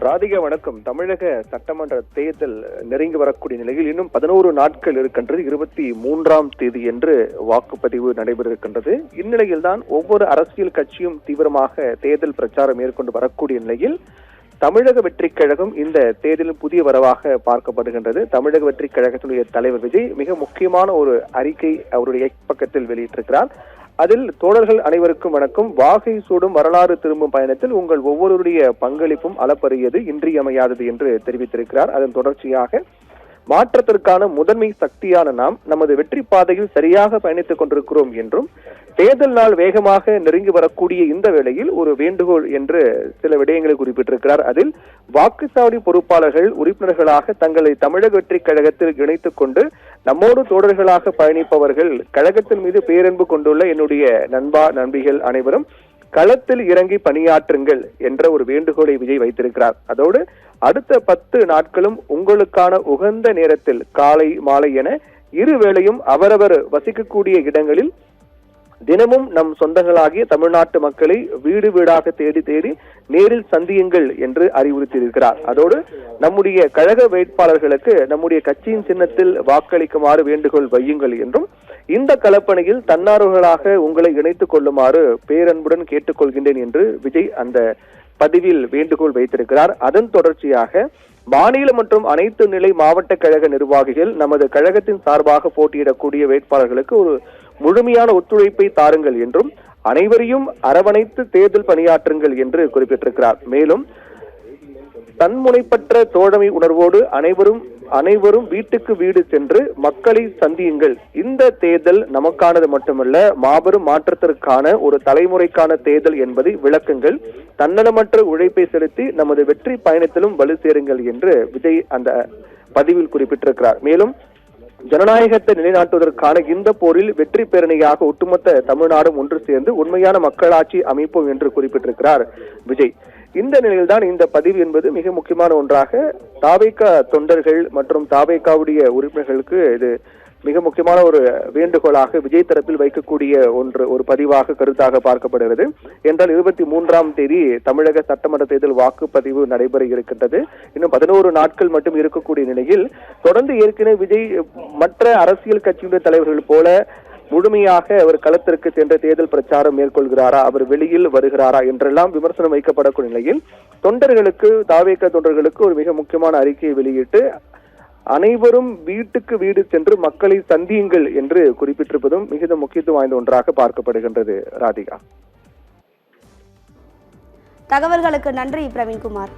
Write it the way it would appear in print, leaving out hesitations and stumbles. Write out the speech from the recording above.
ராதிகா வணக்கம். தமிழக சட்டமன்ற தேர்தல் நெருங்கி வரக்கூடிய நிலையில் இன்னும் 11 நாட்கள் இருக்கின்றது. 23ஆம் தேதி என்று வாக்குப்பதிவு நடைபெற இருக்கின்றது. இந்நிலையில்தான் ஒவ்வொரு அரசியல் கட்சியும் தீவிரமாக தேர்தல் பிரச்சாரம் மேற்கொண்டு வரக்கூடிய நிலையில் தமிழக வெற்றி கழகம் இந்த தேர்தலில் புதிய வரவாக பார்க்கப்படுகின்றது. தமிழக வெற்றி கழகத்தினுடைய தலைவர் விஜய் மிக முக்கியமான ஒரு அறிக்கை அவருடைய பக்கத்தில் வெளியிட்டிருக்கிறார். அதில் தோழர்கள் அனைவருக்கும் வணக்கம். வாகை சூடும் வரலாறு திரும்பும் பயணத்தில் உங்கள் ஒவ்வொருடைய பங்களிப்பும் அளப்பரியது, இன்றியமையாதது என்று தெரிவித்திருக்கிறார். அதன் தொடர்ச்சியாக மாற்றத்திற்கான முதன்மை சக்தியான நாம் நமது வெற்றி பாதையில் சரியாக பயணித்துக் கொண்டிருக்கிறோம் என்றும் தேர்தல் நாள் வேகமாக நெருங்கி வரக்கூடிய இந்த வேளையில் ஒரு வேண்டுகோள் என்று சில விடயங்களை குறிப்பிட்டிருக்கிறார். அதில் வாக்குச்சாவடி பொறுப்பாளர்கள் உறுப்பினர்களாக தங்களை தமிழக வெற்றி கழகத்தில் இணைத்துக் கொண்டு நம்மோடு தோழர்களாக பயணிப்பவர்கள் கழகத்தின் மீது பேரன்பு கொண்டுள்ள என்னுடைய நண்பா நண்பிகள் அனைவரும் களத்தில் இறங்கி பணியாற்றுங்கள் என்ற ஒரு வேண்டுகோளை விஜய் வைத்திருக்கிறார். அதோடு அடுத்த 10 நாட்களும் உங்களுக்கான உகந்த நேரத்தில் காலை மாலை என இருவேளையும் அவரவர் வசிக்கக்கூடிய இடங்களில் தினமும் நம் சொந்தங்களாகிய தமிழ்நாட்டு மக்களை வீடு வீடாக தேடி தேடி நேரில் சந்தியுங்கள் என்று அறிவுறுத்தியிருக்கிறார். அதோடு நம்முடைய கழக வேட்பாளர்களுக்கு நம்முடைய கட்சியின் சின்னத்தில் வாக்களிக்குமாறு வேண்டுகோள் வையுங்கள் என்றும் இந்த களப்பணியில் தன்னார்வர்களாக உங்களை இணைத்துக் கொள்ளுமாறு பேரன்புடன் கேட்டுக்கொள்கின்றேன் என்று விஜய் அந்த பதிவில் வேண்டுகோள் வைத்திருக்கிறார். அதன் தொடர்ச்சியாக மாநில மற்றும் அனைத்து நிலை மாவட்ட கழக நிர்வாகிகள் நமது கழகத்தின் சார்பாக போட்டியிடக்கூடிய வேட்பாளர்களுக்கு ஒரு முழுமையான ஒத்துழைப்பை தாருங்கள் என்றும் அனைவரையும் அரவணைத்து தேர்தல் பணியாற்றுங்கள் என்று குறிப்பிட்டிருக்கிறார். மேலும் தன்முனைப்பற்ற தோழமை உணர்வோடு அனைவரும் வீட்டுக்கு வீடு சென்று மக்களை சந்தியுங்கள். இந்த தேர்தல் நமக்கானது மட்டுமல்ல, மாபெரும் மாற்றத்திற்கான ஒரு தலைமுறைக்கான தேர்தல் என்பதை விளக்குங்கள். தன்னலமற்ற உழைப்பை செலுத்தி நமது வெற்றி பயணத்திலும் வலு சேருங்கள் என்று விஜய் அந்த பதிவில் குறிப்பிட்டிருக்கிறார். மேலும் ஜனநாயகத்தை நிலைநாட்டுவதற்கான இந்த போரில் வெற்றி பேரணியாக ஒட்டுமொத்த தமிழ்நாடும் ஒன்று சேர்ந்து உண்மையான மக்களாட்சி அமைப்போம் என்று குறிப்பிட்டிருக்கிறார் விஜய். இந்த நிலையில்தான் இந்த பதிவு என்பது மிக முக்கியமான ஒன்றாக தாவேகா தொண்டர்கள் மற்றும் தாவேகாவுடைய உறுப்பினர்களுக்கு இது மிக முக்கியமான ஒரு வேண்டுகோளாக விஜய் தரப்பில் வைக்கக்கூடிய ஒரு பதிவாக கருத்தாக பார்க்கப்படுகிறது. என்றால் 23ஆம் தேதி தமிழக சட்டமன்ற தேர்தல் வாக்குப்பதிவு நடைபெற இருக்கின்றது. இன்னும் 11 நாட்கள் மட்டும் இருக்கக்கூடிய நிலையில் தொடர்ந்து ஏற்கனவே விஜய் மற்ற அரசியல் கட்சியுடைய தலைவர்கள் போல முழுமையாக அவர் களத்திற்கு சென்ற தேர்தல் பிரச்சாரம் மேற்கொள்கிறாரா, அவர் வெளியில் வருகிறாரா என்றெல்லாம் விமர்சனம் வைக்கப்படக்கூடிய நிலையில் தொண்டர்களுக்கு தாவேகா தொண்டர்களுக்கு ஒரு மிக முக்கியமான அறிக்கையை வெளியிட்டு அனைவரும் வீட்டுக்கு வீடு சென்று மக்களை சந்தியுங்கள் என்று குறிப்பிட்டிருப்பதும் மிகுந்த முக்கியத்துவம் வாய்ந்த ஒன்றாக பார்க்கப்படுகின்றது. ராதிகா, தகவல்களுக்கு நன்றி பிரவீன்குமார்.